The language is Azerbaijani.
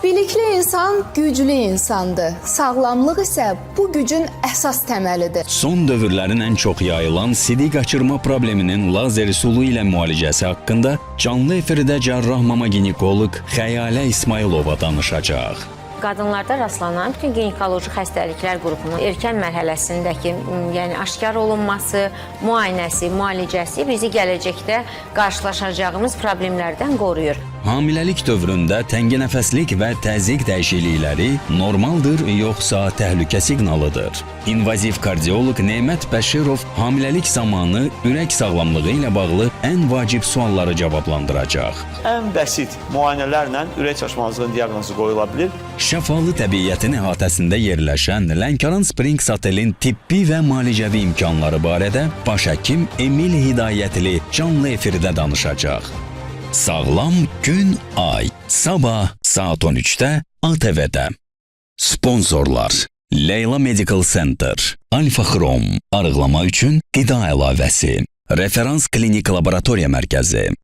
Bilikli insan güclü insandır. Sağlamlıq isə bu gücün əsas təməlidir. Son dövrlərin ən çox yayılan sidik qaçırma probleminin lazer üsulu ilə müalicəsi haqqında canlı efirdə cərrah mama ginekoloq Xəyalə İsmailova danışacaq. Qadınlarda rastlanan bütün ginekoloji xəstəliklər qrupunun erkən mərhələsindəki, yəni aşkar olunması, müayinəsi, müalicəsi bizi gələcəkdə qarşılaşacağımız problemlərdən qoruyur. Hamiləlik dövründə tənginəfəslik və təzyiq dəyişiklikləri normaldır yoxsa təhlükə siqnalıdır? İnvaziv kardioloq Nemət Bəşirov hamiləlik zamanı ürək sağlamlığı ilə bağlı ən vacib sualları cavablandıracaq. Ən bəsit müayinələrlə ürək çaşmazlığının diaqnozu qoyula bilir. Şəfalı təbiətin əhatəsində yerləşən Lənkəran Springs otelin tibbi və müalicəvi imkanları barədə baş həkim Emil Hidayətli canlı efirdə danışacaq. Sağlam gün ay. Sabah saat 13'te ATV'de. Sponsorlar: Leyla Medical Center, Alfa Xrom, arıqlama üçün qida əlavəsi, Referans Klinik Laboratoriya Mərkəzi,